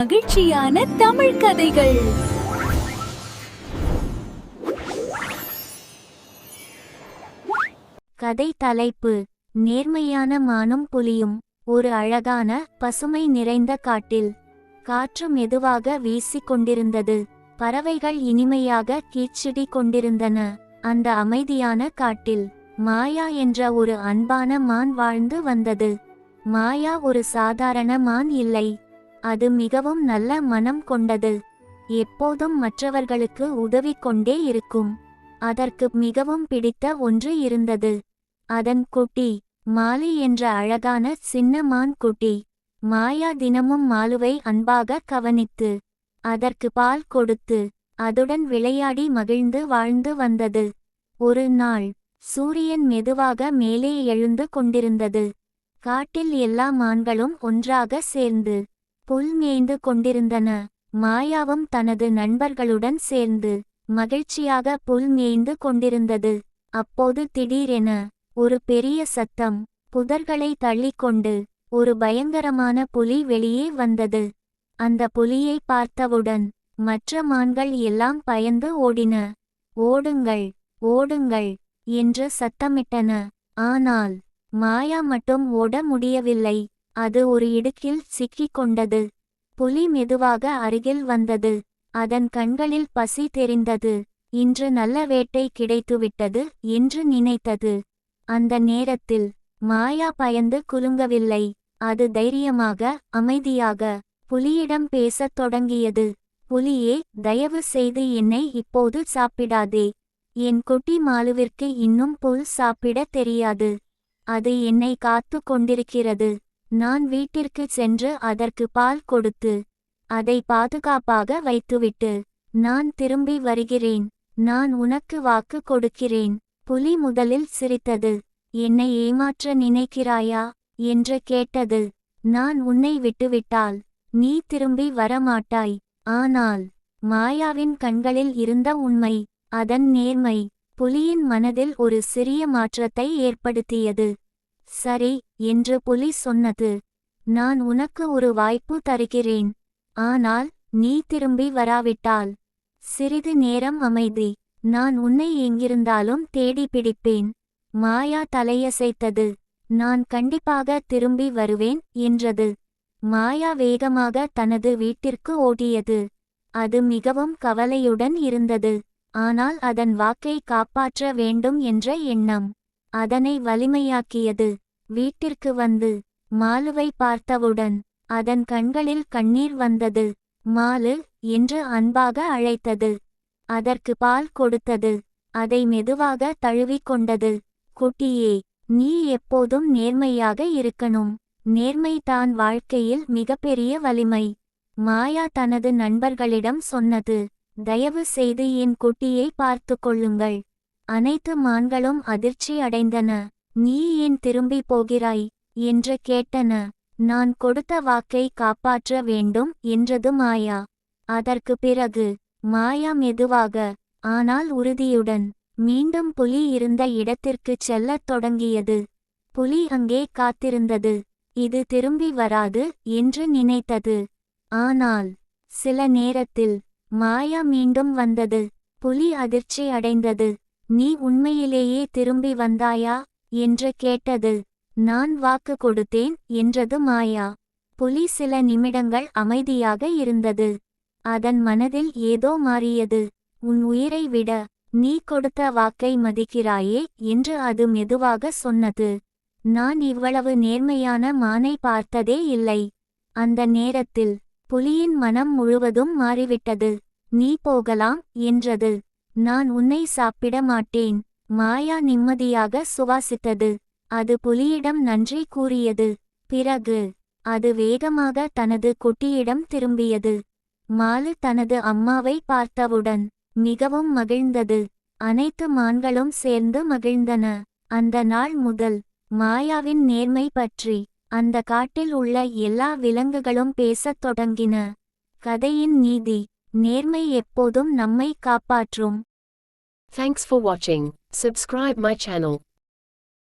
மகிழ்ச்சியான தமிழ் கதைகள். கதை தலைப்பு: நேர்மையான மானும் புலியும். ஒரு அழகான பசுமை நிறைந்த காட்டில் காற்று மெதுவாக வீசிக் கொண்டிருந்தது. பறவைகள் இனிமையாக கீச்சிடி கொண்டிருந்தன. அந்த அமைதியான காட்டில் மாயா என்ற ஒரு அன்பான மான் வாழ்ந்து வந்தது. மாயா ஒரு சாதாரண மான் இல்லை. அது மிகவும் நல்ல மனம் கொண்டது. எப்போதும் மற்றவர்களுக்கு உதவி கொண்டே இருக்கும். அதற்கு மிகவும் பிடித்த ஒன்று இருந்தது. அதன் குட்டி மாலு என்ற அழகான சின்ன மான் குட்டி. மாயா தினமும் மாலுவை அன்பாக கவனித்து அதற்கு பால் கொடுத்து அதுடன் விளையாடி மகிழ்ந்து வாழ்ந்து வந்தது. ஒரு நாள் சூரியன் மெதுவாக மேலே எழுந்து கொண்டிருந்தது. காட்டில் எல்லா மான்களும் ஒன்றாக சேர்ந்து புல் மேய்ந்து கொண்டிருந்தன. மாயாவும் தனது நண்பர்களுடன் சேர்ந்து மகிழ்ச்சியாக புல் மேய்ந்து கொண்டிருந்தது. அப்போது திடீரென ஒரு பெரிய சத்தம். புதர்களை தள்ளிக்கொண்டு ஒரு பயங்கரமான புலி வெளியே வந்தது. அந்த புலியை பார்த்தவுடன் மற்ற மான்கள் எல்லாம் பயந்து ஓடின. ஓடுங்கள், ஓடுங்கள் என்று சத்தமிட்டன. ஆனால் மாயா மட்டும் ஓட முடியவில்லை. அது ஒரு இடுக்கில் சிக்கிக் கொண்டது. புலி மெதுவாக அருகில் வந்தது. அதன் கண்களில் பசி தெரிந்தது. இன்று நல்ல வேட்டை கிடைத்துவிட்டது என்று நினைத்தது. அந்த நேரத்தில் மாயா பயந்து குலுங்கவில்லை. அது தைரியமாக அமைதியாக புலியிடம் பேசத் தொடங்கியது. புலியே, தயவு செய்து என்னை இப்போது சாப்பிடாதே. என் குட்டி மாலுவிற்கு இன்னும் புல் சாப்பிட தெரியாது. அது என்னை காத்து கொண்டிருக்கிறது. நான் வீட்டிற்கு சென்று அதற்கு பால் கொடுத்து அதை பாதுகாப்பாக வைத்துவிட்டு நான் திரும்பி வருகிறேன். நான் உனக்கு வாக்கு கொடுக்கிறேன். புலி முதலில் சிரித்தது. என்னை ஏமாற்ற நினைக்கிறாயா என்று கேட்டது. நான் உன்னை விட்டுவிட்டால் நீ திரும்பி வரமாட்டாய். ஆனால் மாயாவின் கண்களில் இருந்த உண்மை, அதன் நேர்மை, புலியின் மனதில் ஒரு சிறிய மாற்றத்தை ஏற்படுத்தியது. சரி என்று புலி சொன்னது. நான் உனக்கு ஒரு வாய்ப்பு தருகிறேன். ஆனால் நீ திரும்பி வராவிட்டால். சிறிது நேரம் அமைதி. நான் உன்னை எங்கிருந்தாலும் தேடி பிடிப்பேன். மாயா தலையசைத்தது. நான் கண்டிப்பாக திரும்பி வருவேன் என்றது. மாயா வேகமாக தனது வீட்டிற்கு ஓடியது. அது மிகவும் கவலையுடன் இருந்தது. ஆனால் அதன் வாக்கை காப்பாற்ற வேண்டும் என்ற எண்ணம் அதனை வலிமையாக்கியது. வீட்டிற்கு வந்து மாலுவை பார்த்தவுடன் அதன் கண்களில் கண்ணீர் வந்தது. மாலு என்று அன்பாக அழைத்தது. அதற்கு பால் கொடுத்தது. அதை மெதுவாக தழுவிக்கொண்டது. குட்டியே, நீ எப்போதும் நேர்மையாக இருக்கணும். நேர்மைதான் வாழ்க்கையில் மிகப்பெரிய வலிமை. மாயா தனது நண்பர்களிடம் சொன்னது. தயவு செய்து என் குட்டியை பார்த்து கொள்ளுங்கள். அனைத்து மான்களும் அதிர்ச்சி அடைந்தன. நீ ஏன் திரும்பி போகிறாய் என்று கேட்டன. நான் கொடுத்த வாக்கை காப்பாற்ற வேண்டும் என்றது மாயா. அதற்கு பிறகு மாயா மெதுவாக ஆனால் உறுதியுடன் மீண்டும் புலி இருந்த இடத்திற்குச் செல்லத் தொடங்கியது. புலி அங்கே காத்திருந்தது. இது திரும்பி வராது என்று நினைத்தது. ஆனால் சில நேரத்தில் மாயா மீண்டும் வந்தது. புலி அதிர்ச்சி அடைந்தது. நீ உண்மையிலேயே திரும்பி வந்தாயா என்று கேட்டது. நான் வாக்கு கொடுத்தேன் என்றது மாயா. புலி சில நிமிடங்கள் அமைதியாக இருந்தது. அதன் மனதில் ஏதோ மாறியது. உன் உயிரை விட நீ கொடுத்த வாக்கை மதிக்கிறாயே என்று அது மெதுவாக சொன்னது. நான் இவ்வளவு நேர்மையான மானை பார்த்ததே இல்லை. அந்த நேரத்தில் புலியின் மனம் முழுவதும் மாறிவிட்டது. நீ போகலாம் என்றது. நான் உன்னை சாப்பிட மாட்டேன். மாயா நிம்மதியாக சுவாசித்தது. அது புலியிடம் நன்றி கூறியது. பிறகு அது வேகமாக தனது குட்டியிடம் திரும்பியது. மாலு தனது அம்மாவை பார்த்தவுடன் மிகவும் மகிழ்ந்தது. அனைத்து மான்களும் சேர்ந்து மகிழ்ந்தன. அந்த நாள் முதல் மாயாவின் நேர்மை பற்றி அந்த காட்டில் உள்ள எல்லா விலங்குகளும் பேசத் தொடங்கின. கதையின் நீதி: நேர்மை எப்போதும் நம்மை காப்பாற்றும். Thanks for watching. Subscribe my channel.